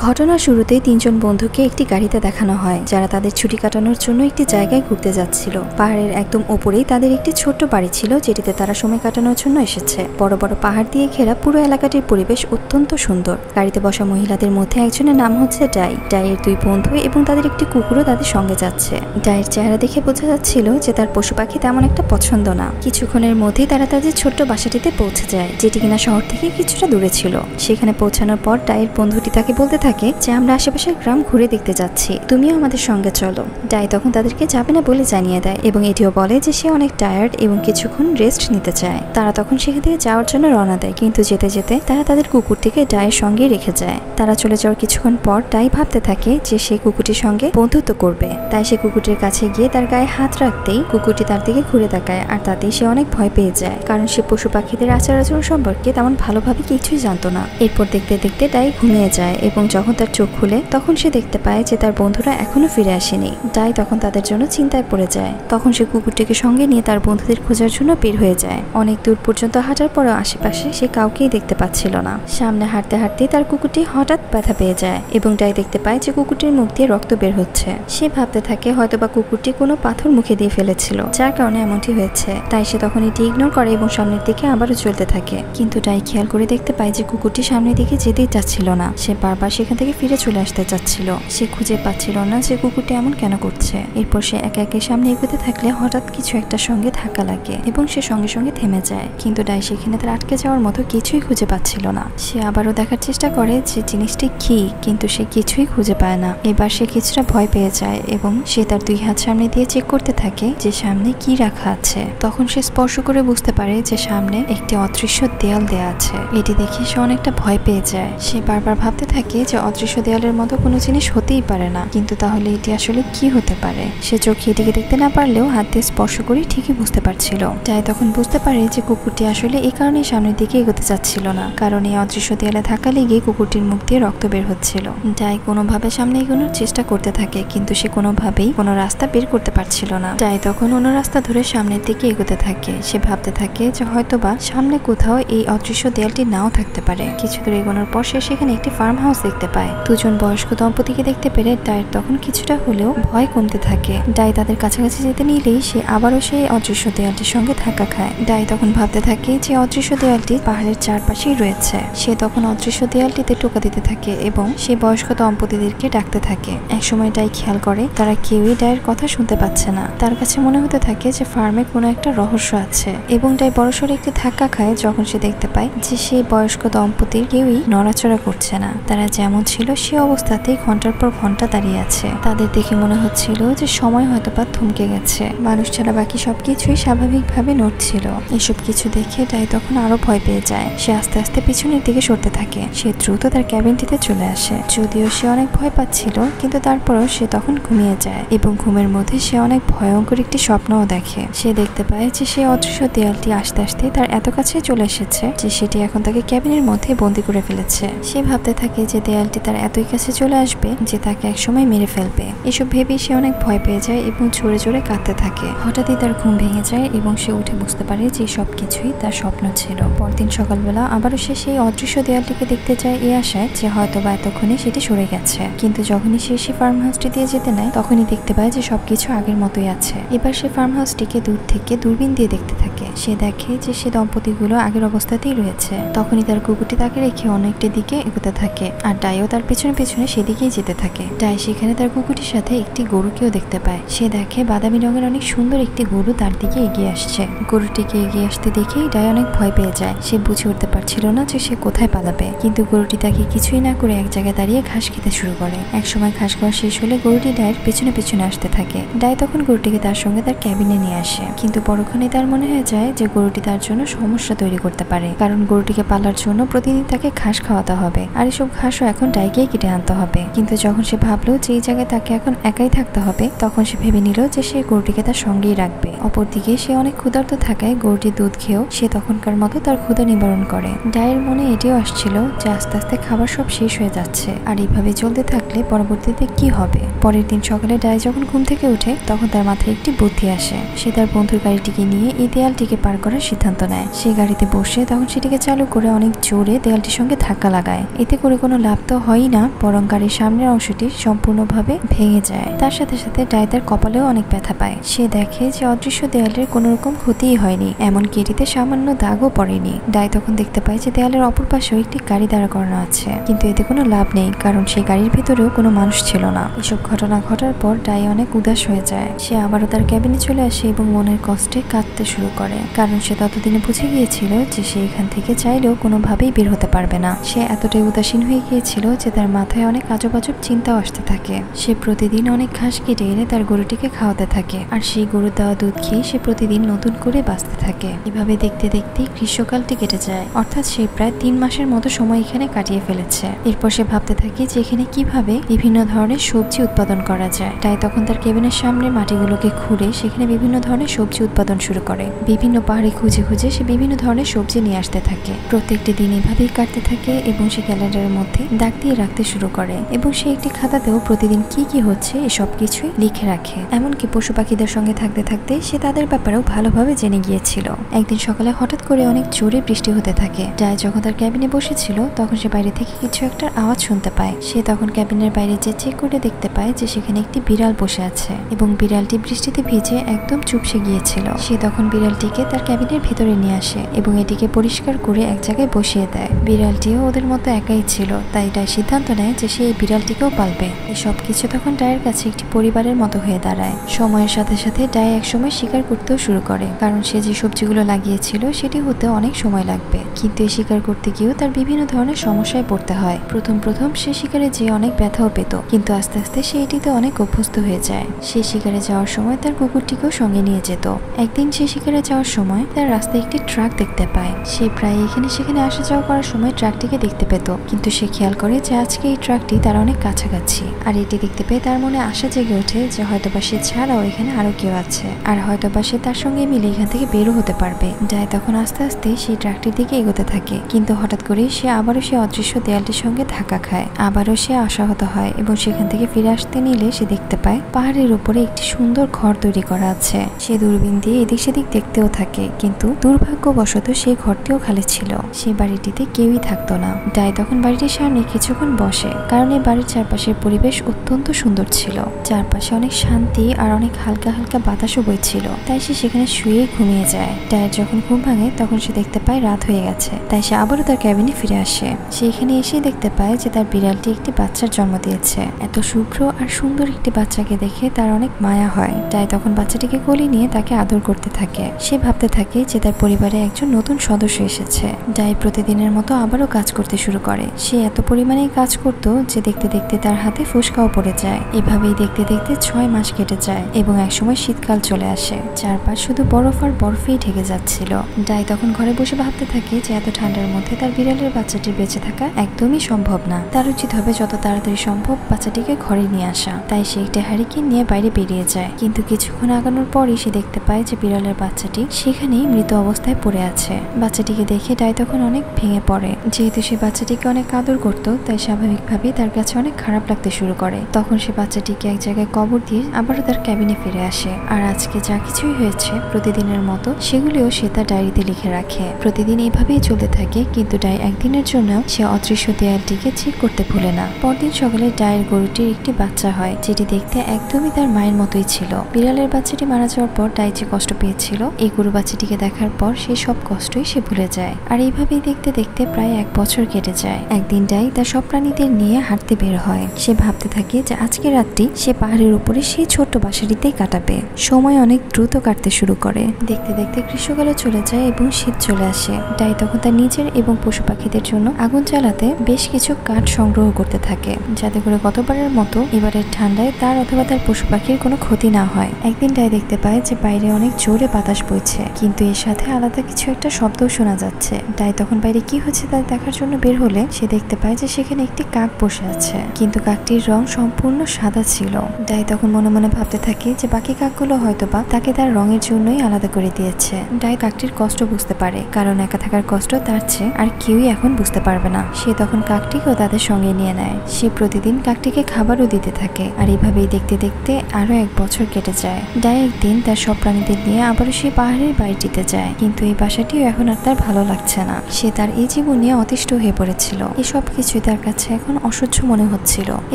ঘটনার শুরুতেই তিনজন বন্ধুকে একটি গাড়িতে দেখানো হয় যারা তাদের ছুটি কাটানোর জন্য একটি জায়গায় ঘুরতে যাচ্ছিল। পাহাড়ের একদম উপরেই তাদের একটি ছোট্ট বাড়ি ছিল যেটিতে তারা সময় কাটানোর জন্য এসেছে। বড় বড় পাহাড় দিয়ে ঘেরা পুরো এলাকাটির পরিবেশ অত্যন্ত সুন্দর। গাড়িতে বসা মহিলাদের মধ্যে একজনের নাম হচ্ছে ডাই। ডাইয়ের দুই বন্ধু এবং তাদের একটি কুকুরও তাদের সঙ্গে যাচ্ছে। ডাইয়ের চেহারা দেখে বোঝা যাচ্ছিল যে তার পশু পাখি তেমন একটা পছন্দ না। কিছুক্ষণের মধ্যেই তারা তাদের ছোট্ট বাসাটিতে পৌঁছে যায়, যেটি কিনা শহর থেকে কিছুটা দূরে ছিল। সেখানে পৌঁছানোর পর ডাইয়ের বন্ধুটি তাকে বলতে থাকে যে আমরা আশেপাশের গ্রাম ঘুরে দেখতে যাচ্ছি, তুমিও আমাদের সঙ্গে চলো। ডাই তখন তাদেরকে যাবে না বলে জানিয়ে দেয় এবং এটিও বলে যে সে অনেক টায়ার্ড এবং কিছুক্ষণ রেস্ট নিতে চায়। তারা তখন সেখান থেকে যাওয়ার জন্য রওনা দেয়, কিন্তু যেতে যেতে তারা তাদের কুকুরটিকে ডাইয়ের সঙ্গে রেখে যায়। তারা চলে যাওয়ার কিছুক্ষণ পর ডাই ভাবতে থাকে যে সে কুকুরটির সঙ্গে বন্ধুত্ব করবে। তাই সে কুকুরটির কাছে গিয়ে তার গায়ে হাত রাখতেই কুকুরটি তার দিকে ঘুরে তাকায়, আর তাতেই সে অনেক ভয় পেয়ে যায়, কারণ সে পশু পাখিদের আচার আচরণ সম্পর্কে তেমন ভালোভাবে কিছুই জানতো না। এরপর দেখতে দেখতে ডাই ঘুমিয়ে যায় এবং যখন তার চোখ খুলে তখন সে দেখতে পায় যে তার বন্ধুরা এখনো ফিরে আসেনি। ডাই তখন তাদের জন্য চিন্তায় পড়ে যায়। তখন সে কুকুরটিকে সঙ্গে নিয়ে তার বন্ধুদের খোঁজার জন্য বের হয়ে যায়। অনেক দূর পর্যন্ত হাঁটার পরেও আশেপাশে সে কাউকেই দেখতে পাচ্ছিল না। সামনে হাঁটতে হাঁটতে তার কুকুরটি হঠাৎ ব্যথা পেয়ে যায় এবং ডাই দেখতে পায় যে কুকুরটির মুখ দিয়ে রক্ত বের হচ্ছে। সে ভাবতে থাকে হয়তোবা কুকুরটি কোনো পাথর মুখে দিয়ে ফেলেছিল, যার কারণে এমনটি হয়েছে। তাই সে তখন এটি ইগনোর করে এবং সামনের দিকে আবারও চলতে থাকে। কিন্তু ডাই খেয়াল করে দেখতে পায় যে কুকুরটি সামনের দিকে যেতেই চাচ্ছিল না। সে বারবার সেখান থেকে ফিরে চলে আসতে চাচ্ছিল। সে খুঁজে পাচ্ছিল না যে কুকুরটি এমন কেন করছে। এরপর সে একে একে সামনে এগোতে থাকলে হঠাৎ কিছু একটা সঙ্গে ধাক্কা লাগে এবং সে সঙ্গে সঙ্গে থেমে যায়। কিন্তু ডাই সেখানে তার আটকে যাওয়ার মতো কিছুই খুঁজে পাচ্ছিল না। সে আবারও দেখার চেষ্টা করে যে জিনিসটি কি, কিন্তু সে কিছুই খুঁজে পায় না। এবার সে কিছুটা ভয় পেয়ে যায় এবং সে তার দুই হাত সামনে দিয়ে চেক করতে থাকে যে সামনে কি রাখা আছে। তখন সে স্পর্শ করে বুঝতে পারে যে সামনে একটি অদৃশ্য দেয়াল দেয়া আছে। এটি দেখে সে অনেকটা ভয় পেয়ে যায়। সে বারবার ভাবতে থাকে যে অদৃশ্য দেয়ালের মতো কোনো জিনিস হতেই পারে না, কিন্তু তাহলে এটি আসলে কি হতে পারে। সে চোখে এটিকে দেখতে না পারলেও হাত দিয়ে স্পর্শ করে ঠিকই বুঝতে পারছিল। ডাই তখন বুঝতে পারে যে কুকুরটি আসলে এই কারণে সামনের দিকে এগোতে চাচ্ছিল না, কারণ এই অদৃশ্য দেয়ালে ধাক্কা লেগে কুকুরটির মুখ দিয়ে রক্ত বের হচ্ছিল। ডাই কোনোভাবে সামনে এগোনোর চেষ্টা করতে থাকে, কিন্তু সে কোনোভাবেই কোনো রাস্তা বের করতে পারছিল না। ডাই তখন অন্য রাস্তা ধরে সামনের দিকে এগোতে থাকে। সে ভাবতে থাকে যে হয়তোবা সামনে কোথাও এই অদৃশ্য দেয়ালটি নাও থাকতে পারে। কিছু দূর এগোনোর পর সে সেখানে একটি ফার্ম হাউস দেখতে পায়। দুজন বয়স্ক দম্পতিকে দেখতে পেরে ডাইয়ের তখন কিছুটা হলেও ভয় কমতে থাকে। ডাই তাদের কাছাকাছি যেতে নিলেই সে আবারও সেই অদৃশ্য দেয়ালটির সঙ্গে ধাক্কা খায়। ডাই তখন ভাবতে থাকে যে অদৃশ্য দেয়ালটি পাহাড়ের চারপাশেই রয়েছে। সে তখন অদৃশ্য দেয়ালটিতে টোকা দিতে থাকে এবং সে বয়স্ক দম্পতিদেরকে ডাকতে থাকে। একসময় ডাই খেয়াল করে তারা কেউই ডাইয়ের কথা শুনতে পাচ্ছে না। তার কাছে মনে হতে থাকে যে ফার্মে কোনো একটা রহস্য আছে এবং ডাই বড়সড় একটি ধাক্কা খায় যখন সে দেখতে পায় যে সেই বয়স্ক দম্পতির কেউই নড়াচড়া করছে না। তারা যেমন ছিল সে অবস্থাতেই ঘন্টার পর ঘন্টা দাঁড়িয়ে আছে। তাদের দেখে মনে হচ্ছিল যে সময় হয়তোবা থমকে গেছে। মানুষ ছাড়া বাকি সবকিছুই স্বাভাবিকভাবে নড়ছিল। এসব কিছু দেখে ডাই তখন আরো ভয় পেয়ে যায়। সে আস্তে আস্তে পিছনের দিকে সরতে থাকে। সে দ্রুত তার ক্যাবিনটিতে চলে আসে। যদিও সে অনেক ভয় পাচ্ছিল, কিন্তু তারপরও সে তখন ঘুমিয়ে যায় এবং ঘুমের মধ্যে সে অনেক ভয়ঙ্কর একটি স্বপ্নও দেখে। সে দেখতে পায় যে সেই অদৃশ্য দেয়ালটি আস্তে আস্তে তার এত কাছে চলে এসেছে যে সেটি এখন তাকে ক্যাবিনের মধ্যে বন্দি করে ফেলেছে। সে ভাবতে থাকে যে দেয়ালটি তার এতই কাছে চলে আসবে যে তাকে একসময় মেরে ফেলবে। এসব ভেবেই সে অনেক ভয় পেয়ে যায় এবং জোরে জোরে কাঁদতে থাকে। হঠাৎই তার ঘুম ভেঙে যায় এবং সে উঠে বুঝতে পারে যে সবকিছুই তার স্বপ্ন ছিল। পরদিন সকালবেলা আবারও সে সেই অদৃশ্য দেয়ালটিকে দেখতে যায় এই আশায় যে হয়তোবা এতক্ষণে সেটি সরে গেছে। কিন্তু যখনই সে সেই ফার্ম হাউসটি দিয়ে যেতে নেয় তখনই দেখতে পায় যে সবকিছু আগের মতোই আছে। এবার সে ফার্ম হাউসটিকে দূর থেকে দূরবীন দিয়ে দেখতে থাকে। সে দেখে যে সে দম্পতিগুলো আগের অবস্থাতেই রয়েছে। তখনই তার কুকুরটি তাকে রেখে অনেকটা দিকে এগোতে থাকে, আর ডাইও তার পেছনে পেছনে সেদিকেই যেতে থাকে। ডাই সেখানে তার কুকুরটির সাথে একটি গরুকেও দেখতে পায়। সে দেখে বাদামি রঙের অনেক সুন্দর একটি গরু তার দিকে এগিয়ে আসছে। গরুটিকে এগিয়ে আসতে দেখেই ডাই অনেক ভয় পেয়ে যায়। সে বুঝে উঠতে পারছিল না যে সে কোথায় পালাবে, কিন্তু গরুটি তাকে কিছুই না করে এক জায়গায় দাঁড়িয়ে ঘাস খেতে শুরু করে। একসময় ঘাস খাওয়া শেষ হলে গরুটি ডাইয়ের পেছনে পেছনে আসতে থাকে। ডাই তখন গরুটিকে তার সঙ্গে তার ক্যাবিনে নিয়ে আসে, কিন্তু পরক্ষণে তার মনে হয়ে যায় যে গরুটি তার জন্য সমস্যা তৈরি করতে পারে, কারণ গরুটিকে পালার জন্য প্রতিদিন তাকে ঘাস খাওয়াতে হবে, আর এসব ঘাসও এখন ডাইকেই কেটে আনতে হবে। কিন্তু যখন সে ভাবলো যে এই জায়গায় তাকে এখন একাই থাকতে হবে, তখন সে ভেবে নিল যে সে গরুটিকে তার সঙ্গেই রাখবে। অপরদিকে সে অনেক ক্ষুধার্ত থাকায় গরুটির দুধ খেয়েও সে তখনকার মতো তার ক্ষুধা নিবারণ করে। ডাইয়ের মনে এটিও আসছিল যে আস্তে আস্তে খাবার সব শেষ হয়ে যাচ্ছে, আর এইভাবে চলতে থাকলে পরবর্তীতে কি হবে। পরের দিন সকালে ডাই যখন ঘুম থেকে উঠে তখন তার মাথায় একটি বুদ্ধি আসে। সে তার বন্ধুর গাড়িটিকে নিয়ে এই দেয়ালটিকে পার করার সিদ্ধান্ত নেয়। সে গাড়িতে বসে তখন সেটিকে চালু করে অনেক জোরে দেয়ালটির সঙ্গে ধাক্কা লাগায়। এতে করে কোনো লাভ তো হয়ই না, বরং গাড়ির সামনের অংশটি সম্পূর্ণভাবে ভেঙে যায়। তার সাথে সাথে ডাই তার কপালেও অনেক ব্যথা পায়। সে দেখে যে অদৃশ্য দেয়ালের কোনো রকম ক্ষতিই হয়নি, এমনকি এটিতে সামান্য দাগও পড়েনি। ডাই তখন দেখতে পায় যে দেয়ালের অপর পাশেও একটি গাড়ি দাঁড়া করানো আছে, কিন্তু এতে কোনো লাভ নেই, কারণ সেই গাড়ির ভিতরেও কোনো মানুষ ছিল না। এসব ঘটনা ঘটার পর ডাই অনেক উদাস হয়ে যায়। সে আবারও তার ক্যাবিনে চলে আসে এবং মনের কষ্টে কাঁদতে শুরু করে, কারণ সে ততদিনে বুঝে গিয়েছিল যে সে এখান থেকে চাইলেও কোনোভাবেই বের হতে পারবে না। সে এতটাই উদাসীন হয়ে গিয়েছিল যে তার মাথায় অনেক আজব আজব চিন্তাও আসতে থাকে। সে প্রতিদিন অনেক ঘাস কেটে এনে তার গরুটিকে খাওয়াতে থাকে, আর সেই গরুর দেওয়া দুধ খেয়ে সে প্রতিদিন নতুন করে বাঁচতে থাকে। এভাবে দেখতে দেখতে গ্রীষ্মকালটি কেটে যায়, অর্থাৎ সে প্রায় 3 মাসের মতো সময় এখানে কাটিয়ে ফেলেছে। এরপর সে ভাবতে থাকে যে এখানে কিভাবে বিভিন্ন ধরনের সবজি উৎপাদন করা যায়। তাই তখন তার কেবিনের সামনে মাটিগুলোকে খুঁড়ে সেখানে বিভিন্ন ধরনের সবজি উৎপাদন শুরু করে। বিভিন্ন পাহাড়ে খুঁজে খুঁজে সে বিভিন্ন ধরনের সবজি নিয়ে আসতে থাকে। প্রত্যেকটি দিন এভাবেই কাটতে থাকে এবং সে ক্যালেন্ডারের মধ্যে দাগ দিয়ে রাখতে শুরু করে, এবং সে একটি খাতাতেও প্রতিদিন কি কি হচ্ছে এসব কিছুই লিখে রাখে। এমনকি পশু পাখিদের সঙ্গে থাকতে থাকতে সে তাদের ব্যাপারেও ভালোভাবে জেনে গিয়েছিল। একদিন সকালে হঠাৎ করে অনেক জোরে বৃষ্টি হতে থাকে। ডাই যখন তার ক্যাবিনে বসেছিল তখন সে বাইরে থেকে কিছু একটা আওয়াজ শুনতে পায়। সে তখন ক্যাবিনের বাইরে যে চেক করে দেখতে পায় যে সেখানে একটি বিড়াল বসে আছে, এবং বিড়ালটি বৃষ্টিতে ভিজে একদম চুপসে গিয়েছিল। সে তখন বিড়ালটিকে তার ক্যাবিনের ভিতরে নিয়ে আসে এবং এটিকে পরিষ্কার করে এক জায়গায় বসিয়ে দেয়। বিড়ালটিও ওদের মতো একাই ছিল, তাই ডাই সিদ্ধান্ত নেয় যে সে এই বিড়ালটিকেও পালবে। এই সব কিছু তখন ডাইয়ের কাছে একটি পরিবারের মতো হয়ে দাঁড়ায়। সময়ের সাথে সাথে ডাই একসময় শিকার করতেও শুরু করে, কারণ সে যে সবজিগুলো লাগিয়েছিল সেটি হতে অনেক সময় লাগবে। কিন্তু এই শিকার করতে গিয়েও তার বিভিন্ন ধরনের সমস্যায় পড়তে হয়। প্রথম সে শিকারে যেয়ে অনেক ব্যথাও পেত, কিন্তু আস্তে আস্তে সে এটিতে অনেক অভ্যস্ত হয়ে যায়। সে শিকারে যাওয়ার সময় তার কুকুরটিকেও সঙ্গে নিয়ে যেত। একদিন সে শিকারে যাওয়ার সময় তার রাস্তায় একটি ট্রাক দেখতে পায়। সে প্রায় এখানে সেখানে আসা যাওয়া করার সময় ট্রাকটিকে দেখতে পেত, কিন্তু সে খেয়াল করে যে আজকে এই ট্রাকটি তার অনেক কাছাকাছি। আর এটি দেখতে পেয়ে তার মনে আশা জেগে ওঠে যে হয়তোবা সে ছাড়াও এখানে আরো কেউ আছে, আর হয়তোবা সে তার সঙ্গে মিলে এখান থেকে বেরো হতে পারবে। ডাই তখন আস্তে আস্তে সেই ট্রাকটির দিকে এগোতে থাকে, কিন্তু হঠাৎ করেই সে আবারও সে অদৃশ্য দেয়ালটির সঙ্গে ধাক্কা খায়। আবারও সে আশাহত হয় এবং সেখান থেকে ফিরে আসতে নিলে সে দেখতে পায় পাহাড়ের উপরে একটি সুন্দর ঘর তৈরি করা আছে। সে দূরবীন দিয়ে এদিক সেদিক দেখতেও থাকে, কিন্তু দুর্ভাগ্যবশত সেই ঘরটিও খালি ছিল। সেই বাড়িটিতে কেউই থাকতো না। ডাই তখন বাড়িটির সামনে কিছুক্ষণ বসে, কারণ এই বাড়ির চারপাশের পরিবেশ অত্যন্ত সুন্দর ছিল। চারপাশে অনেক শান্তি আর অনেক হালকা হালকা বাতাসও বইছিল, তাই সে সেখানে শুয়ে ঘুমিয়ে যায়। ডায়ের যখন ঘুম ভাঙে তখন সে দেখতে পায় রাত হয়ে গেছে, তাই সে আবারও তার ক্যাবিনে ফিরে আসে। সে এখানে এসে দেখতে পায় যে তার বিড়ালটি একটি বাচ্চার জন্ম দিয়েছে। এত শুভ্র আর সুন্দর একটি বাচ্চাকে দেখে তার অনেক মায়া হয়। ডাই তখন বাচ্চাটিকে কোলে নিয়ে তাকে আদর করতে থাকে। সে ভাবতে থাকে যে তার পরিবারে একজন নতুন সদস্য এসেছে। ডাই প্রতিদিনের মতো আবারও কাজ করতে শুরু করে। সে এত পরিমাণে কাজ করত যে দেখতে দেখতে তার হাতে ফুসকাও পড়ে যায়। এভাবেই দেখতে দেখতে 6 মাস কেটে যায় এবং একসময় শীতকাল চলে আসে। চারপাশ শুধু বরফ আর বরফেই ঢেকে যাচ্ছিল। ডাই তখন ঘরে বসে ভাবতে থাকে যে এত ঠান্ডার মধ্যে তার বিড়ালের বাচ্চাটির বেঁচে থাকা একদমই সম্ভব না। তার উচিত হবে যত তাড়াতাড়ি সম্ভব বাচ্চাটিকে ঘরে নিয়ে আসা। তাই সে একটি হারিকেন নিয়ে বাইরে বেরিয়ে যায়, কিন্তু কিছুক্ষণ আগানোর পরই সে দেখতে পায় যে বিড়ালের বাচ্চাটি সেখানেই মৃত অবস্থায় পড়ে আছে। বাচ্চাটিকে দেখে ডাই তখন অনেক ভেঙে পড়ে। যেহেতু সে বাচ্চাটিকে অনেক আদর করত, তাই স্বাভাবিকভাবেই তার কাছে অনেক খারাপ লাগতে শুরু করে। তখন সে বাচ্চাটিকে এক জায়গায় কবর দিয়ে আবারও তার ক্যাবিনে ফিরে আসে। আর আজকে যা কিছুই হয়েছে প্রতিদিনের মতো সেগুলিও সে তার ডায়েরিতে লিখে রাখে। প্রতিদিন এইভাবেই চলতে থাকে, কিন্তু ডাই একদিনের জন্য সে অদৃশ্য দেয়ালটিকে চেক করতে ভুলে না। পরদিন সকালে ডায়ের গরুটির একটি বাচ্চা হয়, যেটি দেখতে একদমই তার মায়ের মতোই ছিল। বিড়ালের বাচ্চাটি মারা যাওয়ার পর ডাই যে কষ্ট পেয়েছিল, এই গরু বাচ্চাটিকে দেখার পর সেই সব কষ্টই সে ভুলে যায়। আর এইভাবেই দেখতে দেখতে প্রায় 1 বছর কেটে যায়। একদিন ডাই তার সব প্রাণীদের নিয়ে হাঁটতে বের হয়। সে ভাবতে থাকে যে আজকে রাতটি সে পাহাড়ের উপরে সেই ছোট্ট বাসাটিতেই কাটাবে। সময় অনেক দ্রুত কাটতে শুরু করে। দেখতে দেখতে গ্রীষ্মকালও চলে যায় এবং শীত চলে আসে। ডাই তখন তার নিজের এবং পশু পাখিদের জন্য আগুন জ্বালাতে বেশ কিছু কাঠ সংগ্রহ করতে থাকে, যাতে করে গতবারের মতো এবারের ঠান্ডায় তার অথবা তার পশু পাখির কোনো ক্ষতি না হয়। একদিন ডাই দেখতে পায় যে বাইরে অনেক জোরে বাতাস বইছে, কিন্তু এর সাথে আলাদা কিছু একটা শব্দও শোনা যাচ্ছে। ডাই তখন বাইরে কি হচ্ছে তা দেখার জন্য বের হলে সে দেখতে পায় যে সেখানে একটি কাক বসে আছে, কিন্তু কাকটির রং সম্পূর্ণ সাদা ছিল। ডাই তখন মনে মনে ভাবতে থাকে যে বাকি কাকগুলো হয়তোবা তাকে তার রঙের জন্যই আলাদা করে দিয়েছে। ডাই কাকটির কষ্ট বুঝতে পারে, কারণ একা থাকার কষ্ট তার চেয়ে আর কেউই এখন বুঝতে পারবে না। সে তখন কাকটিকেও তাদের সঙ্গে নিয়ে নেয়। সে প্রতিদিন কাকটিকে খাবারও দিতে থাকে। আর এইভাবেই দেখতে দেখতে আরো 1 বছর কেটে যায়। ডাই একদিন তার সব প্রাণীদের নিয়ে আবারও সেই পাহাড়ের বাড়িটিতে যায়, কিন্তু এই বাসাটিও এখন আর তার ভালো লাগছে না। সে তার এই জীবন নিয়ে অতিষ্ঠ হয়ে পড়েছিল। এই সব কিছু সবকিছুই তার কাছে এখন অসহ্য মনে হচ্ছিল।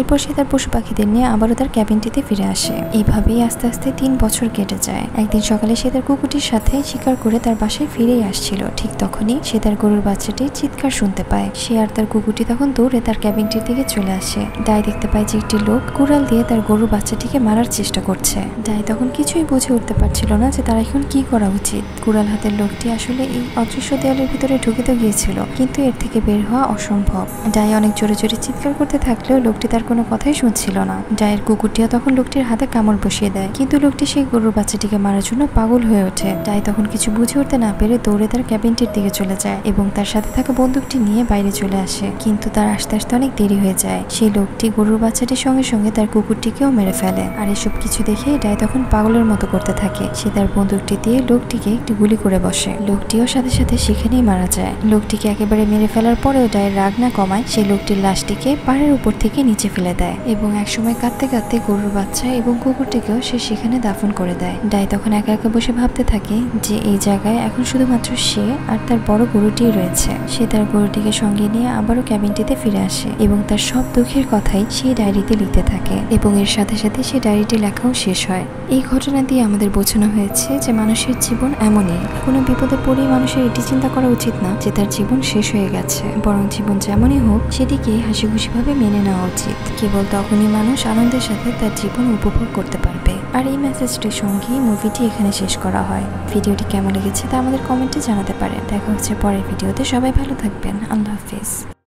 এরপর সে তার পশু পাখিদের নিয়ে আবারও তার ক্যাবিনটিতে ফিরে আসে। এইভাবেই আস্তে আস্তে 3 বছর কেটে যায়। একদিন সকালে সে তার কুকুরটির সাথে শিকার করে তার বাসায় ফিরেই আসছিল। ঠিক তখনই সে তার গরুর বাচ্চাটির চিৎকার শুনতে পায়। সে আর তার কুকুরটি তখন দৌড়ে তার ক্যাবিনটির দিকে চলে আসে। ডাই দেখতে পায় যে একটি লোক কুড়াল দিয়ে তার গরুর বাচ্চাটিকে মারার চেষ্টা করছে। ডাই তখন কিছুই বুঝে উঠতে পারছিল না যে তার এখন কি করা উচিত। কুড়াল হাতের লোকটি আসলে এই অদৃশ্য দেয়ালের ভিতরে ঢুকে তো গিয়েছিল, কিন্তু এর থেকে বের হওয়া অসম্ভব। ডাই অনেক জোরে জোরে চিৎকার করতে থাকলেও লোকটি তার কোনো কথাই শুনছিল না। ডাইয়ের কুকুরটিও তখন লোকটির হাতে কামড় বসিয়ে দেয়, কিন্তু লোকটি সেই গরুর বাচ্চাটিকে মারার জন্য পাগল হয়ে ওঠে। ডাই তখন কিছু বুঝে উঠতে না পেরে দৌড়ে তার ক্যাবিনটির দিকে চলে যায় এবং তার সাথে থাকা বন্দুকটি নিয়ে বাইরে চলে আসে। কিন্তু তার আসতে আসতে অনেক দেরি হয়ে যায়। সেই লোকটি গরুর বাচ্চাটির সঙ্গে সঙ্গে তার কুকুরটিকেও মেরে ফেলে। আর এসব কিছু দেখে ডাই তখন পাগলের মতো করতে থাকে। সে তার বন্দুকটি দিয়ে লোকটিকে একটি গুলি করে বসে। লোকটিও সাথে সাথে সেখানেই মারা যায়। লোকটিকে একেবারে মেরে ফেলার পরেও ডাইয়ের রাগ না কমায় সেই লোকটির লাশটিকে পাহাড়ের উপর থেকে নিচে ফেলে দেয় এবং একসময় কাঁদতে কাঁদতে গরুর বাচ্চা এবং কুকুরটিকেও সে সেখানে দাফন করে দেয়। ডাই তখন একা একা বসে ভাবতে থাকে যে এই জায়গায় এখন শুধুমাত্র সে আর তার বড় গরুটি রয়েছে। সে তার গরুটিকে সঙ্গে নিয়ে আবারও ক্যাবিনটিতে ফিরে আসে এবং তার সব দুঃখের কথাই সেই ডায়েরিতে লিখতে থাকে এবং এর সাথে সাথে সেই ডায়েরিটি লেখাও শেষ হয়। এই ঘটনা দিয়ে আমাদের বোঝানো হয়েছে যে মানুষের জীবন এমনই, কোনো বিপদে পড়েই মানুষের এটি চিন্তা করা উচিত না যে তার জীবন শেষ হয়ে গেছে, বরং জীবন যেমনই হোক সেটিকে হাসি খুশিভাবে মেনে নেওয়া উচিত। কেবল তখনই মানুষ আনন্দের সাথে তার জীবন উপভোগ করতে পারবে। আর এই মেসেজটির সঙ্গেই মুভিটি এখানে শেষ করা হয়। ভিডিওটি কেমন লেগেছে তা আমাদের কমেন্টে জানাতে পারেন। দেখা হচ্ছে পরের ভিডিওতে। সবাই ভালো থাকবেন। আল্লাহ হাফিজ।